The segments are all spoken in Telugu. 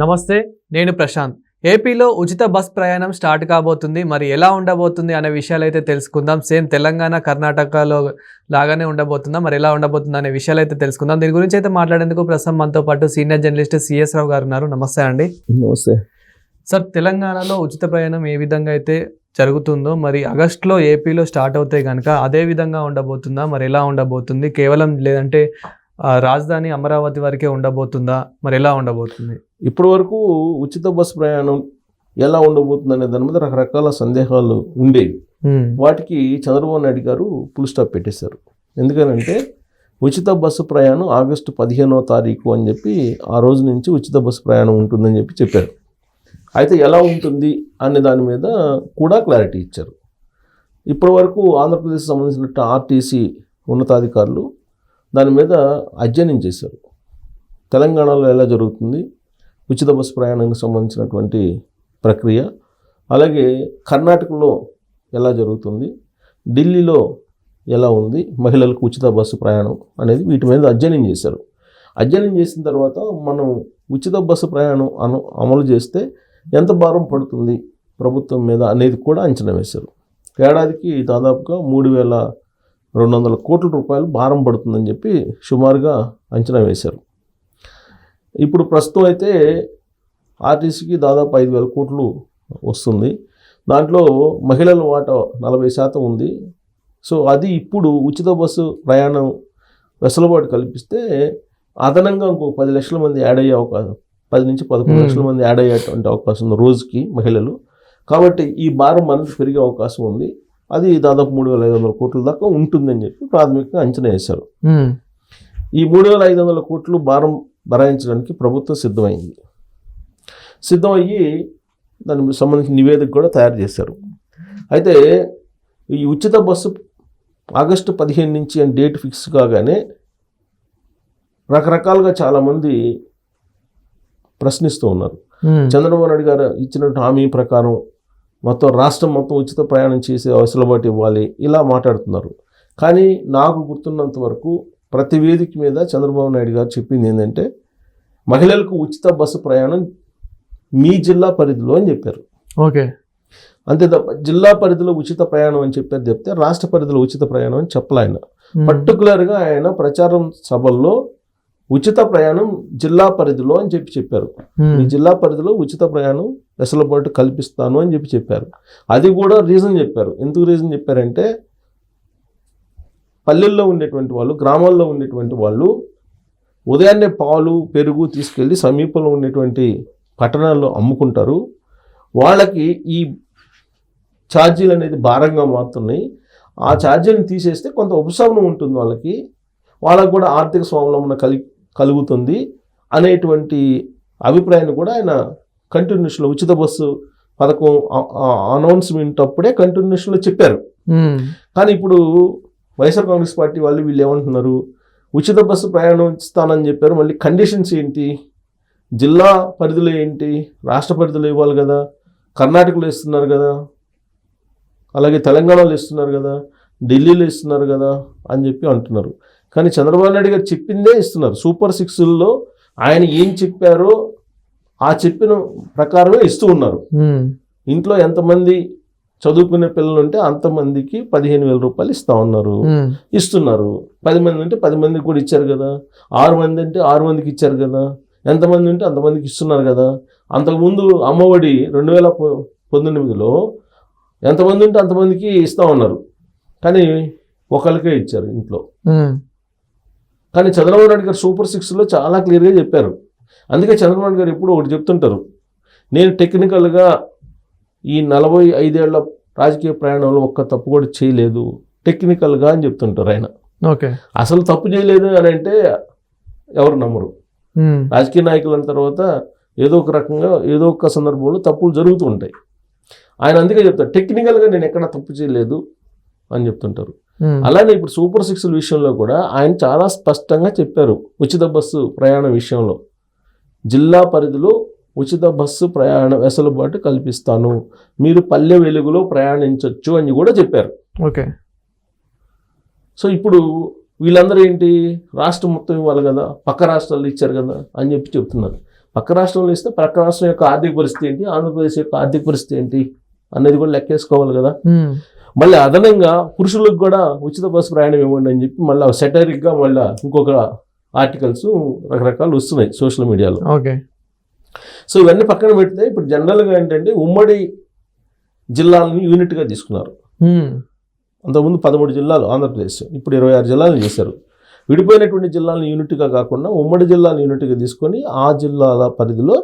నమస్తే, నేను ప్రశాంత్. ఏపీలో ఉచిత బస్ ప్రయాణం స్టార్ట్ కాబోతుంది. మరి ఎలా ఉండబోతుంది అనే విషయాలు అయితే తెలుసుకుందాం. సేమ్ తెలంగాణ, కర్ణాటకలో లాగానే ఉండబోతుందా, మరి ఎలా ఉండబోతుంది అనే విషయాలు అయితే తెలుసుకుందాం. దీని గురించి అయితే మాట్లాడేందుకు ప్రస్తుతం మనతో పాటు సీనియర్ జర్నలిస్ట్ సిఎస్ రావు గారు ఉన్నారు. నమస్తే అండి. నమస్తే సార్, తెలంగాణలో ఉచిత ప్రయాణం ఏ విధంగా అయితే జరుగుతుందో మరి ఆగస్టులో ఏపీలో స్టార్ట్ అవుతాయి కనుక అదే విధంగా ఉండబోతుందా, మరి ఎలా ఉండబోతుంది? కేవలం లేదంటే రాజధాని అమరావతి వరకే ఉండబోతుందా, మరి ఎలా ఉండబోతుంది? ఇప్పటి వరకు ఉచిత బస్సు ప్రయాణం ఎలా ఉండబోతుంది అనే దాని మీద రకరకాల సందేహాలు ఉండేవి. వాటికి చంద్రబాబు నాయుడు గారు ఫుల్ స్టాప్ పెట్టేశారు. ఎందుకనంటే ఉచిత బస్సు ప్రయాణం ఆగస్టు 15వ తారీఖు అని చెప్పి ఆ రోజు నుంచి ఉచిత బస్సు ప్రయాణం ఉంటుందని చెప్పారు. అయితే ఎలా ఉంటుంది అనే దాని మీద కూడా క్లారిటీ ఇచ్చారు. ఇప్పటి వరకు ఆంధ్రప్రదేశ్ సంబంధించిన ఆర్టీసీ ఉన్నతాధికారులు దాని మీద అధ్యయనం చేశారు. తెలంగాణలో ఎలా జరుగుతుంది ఉచిత బస్సు ప్రయాణానికి సంబంధించినటువంటి ప్రక్రియ, అలాగే కర్ణాటకలో ఎలా జరుగుతుంది, ఢిల్లీలో ఎలా ఉంది మహిళలకు ఉచిత బస్సు ప్రయాణం అనేది వీటి మీద అధ్యయనం చేశారు. అధ్యయనం చేసిన తర్వాత మనం ఉచిత బస్సు ప్రయాణం అమలు చేస్తే ఎంత భారం పడుతుంది ప్రభుత్వం మీద అనేది కూడా అంచనా వేశారు. ఏడాదికి దాదాపుగా 3,200 కోట్ల రూపాయలు భారం పడుతుందని చెప్పి సుమారుగా అంచనా వేశారు. ఇప్పుడు ప్రస్తుతం అయితే ఆర్టీసీకి దాదాపు 5,000 కోట్లు వస్తుంది. దాంట్లో మహిళల వాటా 40% ఉంది. సో అది ఇప్పుడు ఉచిత బస్సు ప్రయాణం వెసులుబాటు కల్పిస్తే అదనంగా ఇంకో 10 లక్షల మంది యాడ్ అయ్యే అవకాశం, 10 నుంచి 11 లక్షల మంది యాడ్ అయ్యేటువంటి అవకాశం ఉంది రోజుకి మహిళలు. కాబట్టి ఈ భారం మరింత పెరిగే అవకాశం ఉంది. అది దాదాపు 3,500 కోట్ల దాకా ఉంటుందని చెప్పి ప్రాథమికంగా అంచనా వేశారు. ఈ 3,500 కోట్లు భారం భరాయించడానికి ప్రభుత్వం సిద్ధమయ్యి దానికి సంబంధించిన నివేదిక కూడా తయారు చేశారు. అయితే ఈ ఉచిత బస్సు ఆగస్టు 15 నుంచి అని డేట్ ఫిక్స్ కాగానే రకరకాలుగా చాలామంది ప్రశ్నిస్తూ ఉన్నారు. చంద్రబాబు నాయుడు గారు ఇచ్చిన హామీ ప్రకారం రాష్ట్రం మొత్తం ఉచిత ప్రయాణం చేసే వెసులుబాటు ఇవ్వాలి, ఇలా మాట్లాడుతున్నారు. కానీ నాకు గుర్తున్నంత వరకు ప్రతి వేదిక మీద చంద్రబాబు నాయుడు గారు చెప్పింది ఏంటంటే మహిళలకు ఉచిత బస్సు ప్రయాణం మీ జిల్లా పరిధిలో అని చెప్పారు. ఓకే, అంతే తప్ప జిల్లా పరిధిలో ఉచిత ప్రయాణం అని చెప్తే రాష్ట్ర పరిధిలో ఉచిత ప్రయాణం అని చెప్పలే ఆయన. పర్టికులర్గా ఆయన ప్రచారం సభల్లో ఉచిత ప్రయాణం జిల్లా పరిధిలో అని చెప్పారు. ఈ జిల్లా పరిధిలో ఉచిత ప్రయాణం వెసులుబాటు కల్పిస్తాను అని చెప్పారు. అది కూడా రీజన్ చెప్పారు. ఎందుకు రీజన్ చెప్పారంటే పల్లెల్లో ఉండేటువంటి వాళ్ళు, గ్రామాల్లో ఉండేటువంటి వాళ్ళు ఉదయాన్నే పాలు పెరుగు తీసుకెళ్ళి సమీపంలో ఉండేటువంటి పట్టణాల్లో అమ్ముకుంటారు. వాళ్ళకి ఈ ఛార్జీలు అనేది భారంగా మారుతున్నాయి. ఆ ఛార్జీలను తీసేస్తే కొంత ఉపశమనం ఉంటుంది, వాళ్ళకు కూడా ఆర్థిక స్వావలంబన కలుగుతుంది అనేటువంటి అభిప్రాయాన్ని కూడా ఆయన కంటిన్యూషన్లో ఉచిత బస్సు పథకం అనౌన్స్మెంట్ అప్పుడే కంటిన్యూషన్లో చెప్పారు. కానీ ఇప్పుడు వైఎస్ఆర్ కాంగ్రెస్ పార్టీ వీళ్ళు ఏమంటున్నారు, ఉచిత బస్సు ప్రయాణం ఇస్తానని చెప్పారు, మళ్ళీ కండిషన్స్ ఏంటి, జిల్లా పరిధిలో ఏంటి, రాష్ట్ర పరిధిలో ఇవ్వాలి కదా, కర్ణాటకలో ఇస్తున్నారు కదా, అలాగే తెలంగాణలో ఇస్తున్నారు కదా, ఢిల్లీలో ఇస్తున్నారు కదా అని చెప్పి అంటున్నారు. కానీ చంద్రబాబు నాయుడు గారు చెప్పిందే ఇస్తున్నారు. సూపర్ 6లో ఆయన ఏం చెప్పారో ఆ చెప్పిన ప్రకారమే ఇస్తూ ఉన్నారు. ఇంట్లో ఎంతమంది చదువుకునే పిల్లలు ఉంటే అంతమందికి 15,000 రూపాయలు ఇస్తున్నారు. 10 మంది ఉంటే 10 మందికి కూడా ఇచ్చారు కదా, 6 మంది అంటే 6 మందికి ఇచ్చారు కదా, ఎంతమంది ఉంటే అంతమందికి ఇస్తున్నారు కదా. అంతకుముందు అమ్మఒడి 2019లో ఎంతమంది ఉంటే అంతమందికి ఇస్తా ఉన్నారు, కానీ ఒకరికే ఇచ్చారు ఇంట్లో. కానీ చంద్రబాబు నాయుడు గారు సూపర్ 6లో చాలా క్లియర్గా చెప్పారు. అందుకే చంద్రబాబు నాయుడు గారు ఎప్పుడు ఒకటి చెప్తుంటారు, నేను టెక్నికల్గా ఈ 45 ఏళ్ల రాజకీయ ప్రయాణంలో ఒక్క తప్పు కూడా చేయలేదు టెక్నికల్గా అని చెప్తుంటారు ఆయన. ఓకే, అసలు తప్పు చేయలేదు అని అంటే ఎవరు నమ్మరు. రాజకీయ నాయకులు అన్న తర్వాత ఏదో ఒక రకంగా ఏదో ఒక సందర్భంలో తప్పులు జరుగుతూ ఉంటాయి. ఆయన అందుకే చెప్తారు, టెక్నికల్గా నేను ఎక్కడ తప్పు చేయలేదు అని చెప్తుంటారు. అలానే ఇప్పుడు సూపర్ 6 విషయంలో కూడా ఆయన చాలా స్పష్టంగా చెప్పారు. ఉచిత బస్సు ప్రయాణం విషయంలో జిల్లా పరిధిలో ఉచిత బస్సు ప్రయాణ వెసులుబాటు కల్పిస్తాను, మీరు పల్లె వెలుగులో ప్రయాణించవచ్చు అని కూడా చెప్పారు. ఓకే, సో ఇప్పుడు వీళ్ళందరూ ఏంటి, రాష్ట్రం మొత్తం ఇవ్వాలి కదా, పక్క రాష్ట్రాలు ఇచ్చారు కదా అని చెప్తున్నారు. పక్క రాష్ట్రంలో ఇస్తే పక్క రాష్ట్రం యొక్క ఆర్థిక పరిస్థితి ఏంటి, ఆంధ్రప్రదేశ్ యొక్క ఆర్థిక పరిస్థితి ఏంటి అనేది కూడా లెక్కేసుకోవాలి కదా. మళ్ళీ అదనంగా పురుషులకు కూడా ఉచిత బస్సు ప్రయాణం ఇవ్వండి అని చెప్పి మళ్ళీ సెటరిక్గా మళ్ళీ ఇంకొక ఆర్టికల్స్ రకరకాలు వస్తున్నాయి సోషల్ మీడియాలో. ఓకే. సో ఇవన్నీ పక్కన పెడితే ఇప్పుడు జనరల్గా ఏంటంటే ఉమ్మడి జిల్లాలని యూనిట్గా తీసుకున్నారు. అంతకుముందు 13 జిల్లాలు ఆంధ్రప్రదేశ్, ఇప్పుడు 26 జిల్లాలను చేశారు. విడిపోయినటువంటి జిల్లాలను యూనిట్గా కాకుండా ఉమ్మడి జిల్లాలను యూనిట్గా తీసుకొని ఆ జిల్లాల పరిధిలో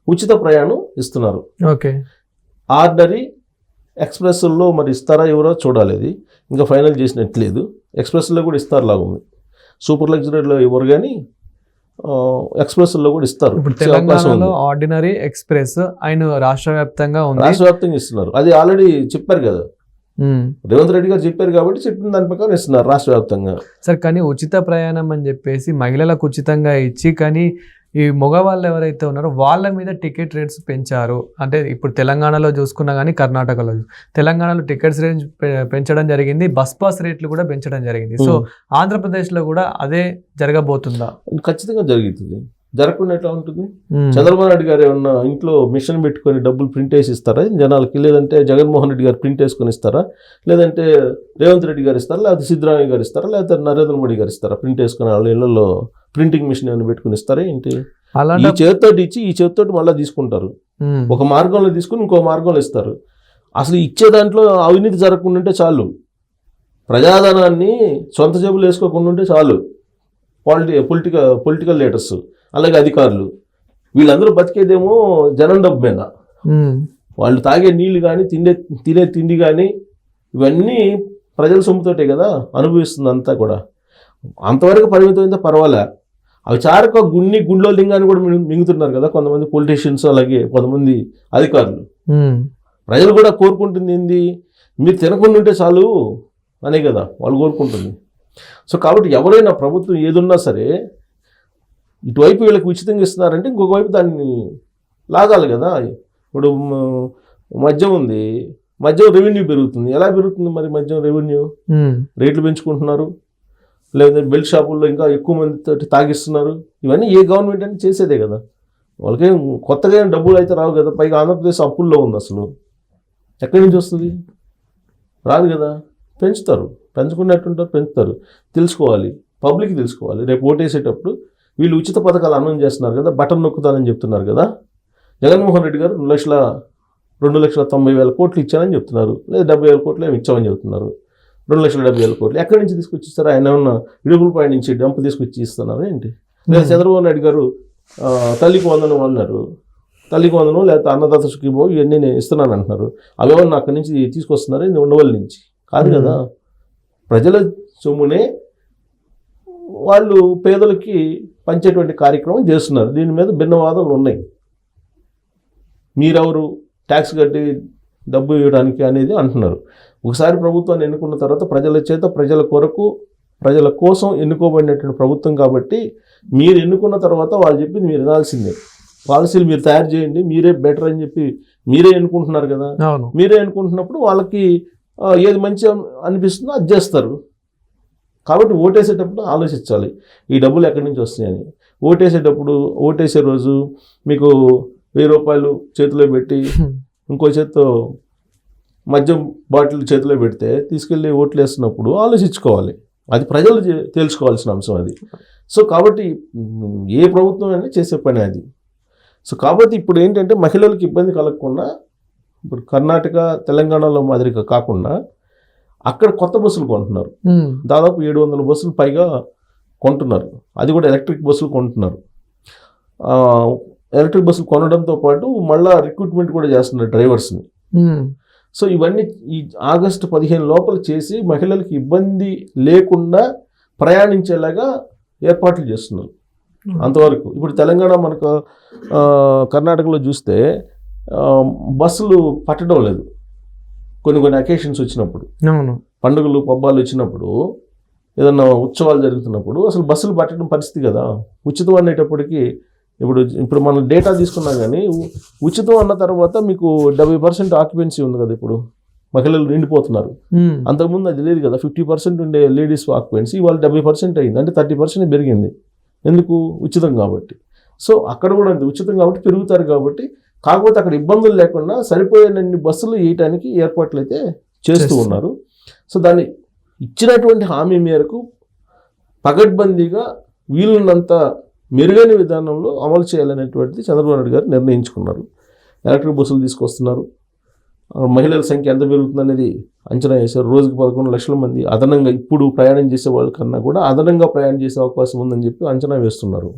ఉచిత ప్రయాణం ఇస్తున్నారు. ఓకే. ఆర్డినరీ ఎక్స్ప్రెస్లో మరి ఇస్తారా ఎవరో చూడాలి, అది ఇంకా ఫైనల్ చేసినట్లేదు. ఎక్స్ప్రెస్లో కూడా ఇస్తారు లాగా ఉంది, సూపర్ లగ్జరీలో ఎవరు కానీ ఎక్స్ప్రెస్లో కూడా ఇస్తారు. ఇప్పుడు తెలంగాణలో ఆర్డినరీ ఎక్స్ప్రెస్ ఆయన రాష్ట్ర వ్యాప్తంగా ఇస్తున్నారు. అది ఆల్రెడీ చెప్పారు కదా, రేవంత్ రెడ్డి గారు చెప్పారు కాబట్టి చెప్పిన దాని ప్రకారం ఇస్తున్నారు రాష్ట్ర వ్యాప్తంగా. సార్ కానీ ఉచిత ప్రయాణం అని చెప్పేసి మహిళలకు ఉచితంగా ఇచ్చి, కానీ ఈ మగవాళ్ళు ఎవరైతే ఉన్నారో వాళ్ళ మీద టికెట్ రేట్స్ పెంచారు. అంటే ఇప్పుడు తెలంగాణలో చూసుకున్నా కానీ కర్ణాటకలో, తెలంగాణలో టికెట్స్ రేంజ్ పెంచడం జరిగింది, బస్ పాస్ రేట్లు కూడా పెంచడం జరిగింది. సో ఆంధ్రప్రదేశ్లో కూడా అదే జరగబోతుందా? ఖచ్చితంగా జరుగుతుంది. జరగకుండా ఎట్లా ఉంటుంది? చంద్రబాబు నాయుడు గారు ఏమన్నా ఇంట్లో మిషన్ పెట్టుకొని డబ్బులు ప్రింట్ వేసి ఇస్తారా జనాలకి? లేదంటే జగన్మోహన్ రెడ్డి గారు ప్రింట్ వేసుకొని ఇస్తారా? లేదంటే రేవంత్ రెడ్డి గారు ఇస్తారా? లేకపోతే సిద్ధరామయ్య గారు ఇస్తారా? లేకపోతే నరేంద్ర మోడీ గారు ఇస్తారా? ప్రింట్ వేసుకుని వాళ్ళ ఇళ్లలో ప్రింటింగ్ మిషన్ ఏమైనా పెట్టుకుని ఇస్తారా ఏంటి? ఈ చేతితోటి ఇచ్చి ఈ చేతితోటి మళ్ళీ తీసుకుంటారు. ఒక మార్గంలో తీసుకుని ఇంకో మార్గంలో ఇస్తారు. అసలు ఇచ్చే దాంట్లో అవినీతి జరగకుండా ఉంటే చాలు, ప్రజాధనాన్ని సొంత జేబులు వేసుకోకుండా ఉంటే చాలు. పొలిటికల్ లీడర్స్ అలాగే అధికారులు వీళ్ళందరూ బతికేదేమో జనం డబ్బు మీద. వాళ్ళు తాగే నీళ్లు కానీ తినే తిండి కానీ ఇవన్నీ ప్రజల సొమ్ముతోటే కదా అనుభవిస్తుంది అంతా కూడా. అంతవరకు పరిమితమైతే పర్వాలే, అవి చారక గుండెలో లింగాన్ని కూడా మింగుతున్నారు కదా కొంతమంది పొలిటీషియన్స్, అలాగే కొంతమంది అధికారులు. ప్రజలు కూడా కోరుకుంటుంది ఏంది, మీరు తినకుండా ఉంటే చాలు అనే కదా వాళ్ళు కోరుకుంటుంది. సో కాబట్టి ఎవరైనా ప్రభుత్వం ఏదున్నా సరే ఇటువైపు వీళ్ళకి ఉచితంగా ఇస్తున్నారంటే ఇంకొక వైపు దాన్ని లాగాలి కదా. ఇప్పుడు మద్యం ఉంది, మద్యం రెవెన్యూ పెరుగుతుంది. ఎలా పెరుగుతుంది మరి మద్యం రెవెన్యూ? రేట్లు పెంచుకుంటున్నారు, లేదంటే బెల్ట్ షాపుల్లో ఇంకా ఎక్కువ మందితో తాగిస్తున్నారు. ఇవన్నీ ఏ గవర్నమెంట్ అంటే చేసేదే కదా. వాళ్ళకి కొత్తగా డబ్బులు అయితే రావు కదా. పైగా ఆంధ్రప్రదేశ్ అప్పుల్లో ఉంది, అసలు ఎక్కడి నుంచి వస్తుంది? రాదు కదా. పెంచుతారు, పెంచుకున్నట్టుంటారు, పెంచుతారు. తెలుసుకోవాలి, పబ్లిక్ తెలుసుకోవాలి. రేపు ఓటేసేటప్పుడు వీళ్ళు ఉచిత పథకాలు అనౌన్స్ చేస్తున్నారు కదా, బటన్ నొక్కుతానని చెప్తున్నారు కదా. జగన్మోహన్ రెడ్డి గారు 2,90,000 కోట్లు ఇచ్చానని చెప్తున్నారు, లేదా 70,000 కోట్లు ఏమి ఇచ్చామని చెప్తున్నారు. 2,70,000 కోట్లు ఎక్కడి నుంచి తీసుకొచ్చి ఇస్తారు? ఆయన ఏమన్నా ఇడుపులపై నుంచి డంప్ తీసుకొచ్చి ఇస్తున్నారు ఏంటి? లేదా చంద్రబాబు నాయుడు గారు తల్లికి వందనం అన్నారు, తల్లికి వందనం లేకపోతే అన్నదాత సుఖీభావం ఇవన్నీ నేను ఇస్తున్నాను అంటున్నారు. అవేమన్నా అక్కడి నుంచి తీసుకొస్తున్నారు ఇది ఉండవల్లి నుంచి? కాదు కదా. ప్రజల సొమ్మునే వాళ్ళు పేదలకి పంచేటువంటి కార్యక్రమం చేస్తున్నారు. దీని మీద భిన్నవాదాలు ఉన్నాయి. మీరెవరు ట్యాక్స్ కట్టి డబ్బు ఇవ్వడానికి అనేది అంటున్నారు. ఒకసారి ప్రభుత్వాన్ని ఎన్నుకున్న తర్వాత ప్రజల చేత ప్రజల కొరకు ప్రజల కోసం ఎన్నుకోబడినటువంటి ప్రభుత్వం కాబట్టి మీరు ఎన్నుకున్న తర్వాత వాళ్ళు చెప్పింది మీరు వినాల్సిందే. పాలసీలు మీరు తయారు చేయండి, మీరే బెటర్ అని చెప్పి మీరే ఎన్నుకుంటున్నారు కదా. మీరే ఎన్నుకుంటున్నప్పుడు వాళ్ళకి ఏది మంచి అనిపిస్తుందో అది చేస్తారు. కాబట్టి ఓటేసేటప్పుడు ఆలోచించాలి ఈ డబ్బులు ఎక్కడి నుంచి వస్తాయని. ఓటేసే రోజు మీకు 1000 రూపాయలు చేతిలో పెట్టి ఇంకో చేత్తో మద్యం బాటిల్ చేతిలో పెడితే తీసుకెళ్ళి ఓట్లు వేస్తున్నప్పుడు ఆలోచించుకోవాలి. అది ప్రజలు తెలుసుకోవాల్సిన అంశం అది. సో కాబట్టి ఏ ప్రభుత్వం అయినా చేసే పని అది. సో కాబట్టి ఇప్పుడు ఏంటంటే మహిళలకు ఇబ్బంది కలగకుండా ఇప్పుడు కర్ణాటక తెలంగాణలో మాదిరిగా కాకుండా అక్కడ కొత్త బస్సులు కొంటున్నారు. దాదాపు 700 బస్సులు పైగా కొంటున్నారు. అది కూడా ఎలక్ట్రిక్ బస్సులు కొంటున్నారు. ఎలక్ట్రిక్ బస్సులు కొనడంతో పాటు మళ్ళీ రిక్రూట్మెంట్ కూడా చేస్తున్నారు డ్రైవర్స్ని. సో ఇవన్నీ ఈ ఆగస్టు 15 లోపల చేసి మహిళలకు ఇబ్బంది లేకుండా ప్రయాణించేలాగా ఏర్పాట్లు చేస్తున్నారు. అంతవరకు ఇప్పుడు తెలంగాణ మనకు కర్ణాటకలో చూస్తే బస్సులు పట్టడం లేదు. కొన్ని అకేషన్స్ వచ్చినప్పుడు, పండుగలు పబ్బాలు వచ్చినప్పుడు, ఏదన్నా ఉత్సవాలు జరుగుతున్నప్పుడు అసలు బస్సులు పట్టడం పరిస్థితి కదా. ఉచితం అనేటప్పటికీ ఇప్పుడు మనం డేటా తీసుకున్నాం కానీ ఉచితం అన్న తర్వాత మీకు 70% ఆక్యుపెన్సీ ఉంది కదా. ఇప్పుడు మహిళలు నిండిపోతున్నారు. అంతకుముందు అది లేదు కదా. 50% ఉండే లేడీస్ ఆక్యుపెన్సీ ఇవాళ 70% అయింది. అంటే 30% పెరిగింది. ఎందుకు? ఉచితం కాబట్టి. సో అక్కడ కూడా అంతే, ఉచితం కాబట్టి పెరుగుతారు కాబట్టి. కాకపోతే అక్కడ ఇబ్బందులు లేకుండా సరిపోయేనన్ని బస్సులు వేయటానికి ఏర్పాట్లు అయితే చేస్తూ ఉన్నారు. సో దాన్ని ఇచ్చినటువంటి హామీ మేరకు పగడ్బందీగా వీలున్నంత మెరుగైన విధానంలో అమలు చేయాలనేటువంటిది చంద్రబాబు నాయుడు గారు నిర్ణయించుకున్నారు. ఎలక్ట్రిక్ బస్సులు తీసుకొస్తున్నారు. మహిళల సంఖ్య ఎంత పెరుగుతుందనేది అంచనా వేశారు. రోజుకి 11 లక్షల మంది అదనంగా ఇప్పుడు ప్రయాణం చేసే వాళ్ళకన్నా కూడా అదనంగా ప్రయాణం చేసే అవకాశం ఉందని చెప్పి అంచనా వేస్తున్నారు.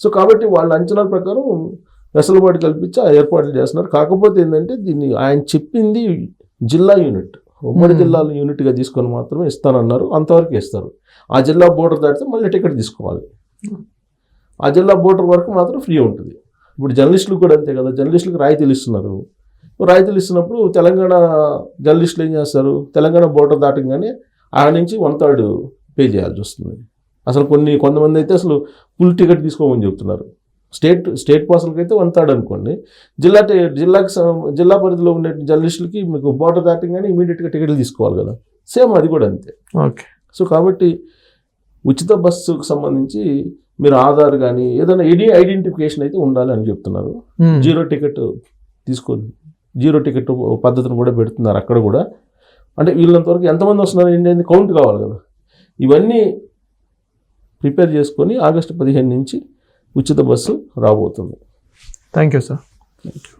సో కాబట్టి వాళ్ళ అంచనాల ప్రకారం వెసులుబాటు కల్పించి ఆ ఏర్పాట్లు చేస్తున్నారు. కాకపోతే ఏంటంటే దీన్ని ఆయన చెప్పింది జిల్లా యూనిట్, ఉమ్మడి జిల్లాల యూనిట్గా తీసుకొని మాత్రమే ఇస్తానన్నారు. అంతవరకు ఇస్తారు. ఆ జిల్లా బోర్డర్ దాటితే మళ్ళీ టికెట్ తీసుకోవాలి. ఆ జిల్లా బోర్డర్ వరకు మాత్రం ఫ్రీ ఉంటుంది. ఇప్పుడు జర్నలిస్టులకు కూడా అంతే కదా, జర్నలిస్టులకు రాయితీలు ఇస్తున్నారు. రాయితీలు ఇస్తున్నప్పుడు తెలంగాణ జర్నలిస్టులు ఏం చేస్తారు, తెలంగాణ బోర్డర్ దాటంగానే ఆడ నుంచి 1/3 పే చేయాల్సి వస్తుంది. అసలు కొంతమంది అయితే అసలు ఫుల్ టికెట్ తీసుకోమని చెప్తున్నారు. స్టేట్ పాసులకి అయితే 1/3 అనుకోండి. జిల్లా పరిధిలో ఉండే జర్నలిస్టులకి మీకు బోర్డర్ దాటంగానే ఇమీడియట్గా టికెట్లు తీసుకోవాలి కదా, సేమ్ అది కూడా అంతే. ఓకే. సో కాబట్టి ఉచిత బస్సుకు సంబంధించి మీరు ఆధార్ కానీ ఏదైనా ఐడెంటిఫికేషన్ అయితే ఉండాలి అని చెప్తున్నారు. జీరో టికెట్ పద్ధతిని కూడా పెడుతున్నారు అక్కడ కూడా. అంటే వీళ్ళంతవరకు ఎంతమంది వస్తున్నారు ఏంటి కౌంట్ కావాలి కదా. ఇవన్నీ ప్రిపేర్ చేసుకొని ఆగస్టు 15 నుంచి ఉచిత బస్సు రాబోతుంది. Thank you sir. Thank you.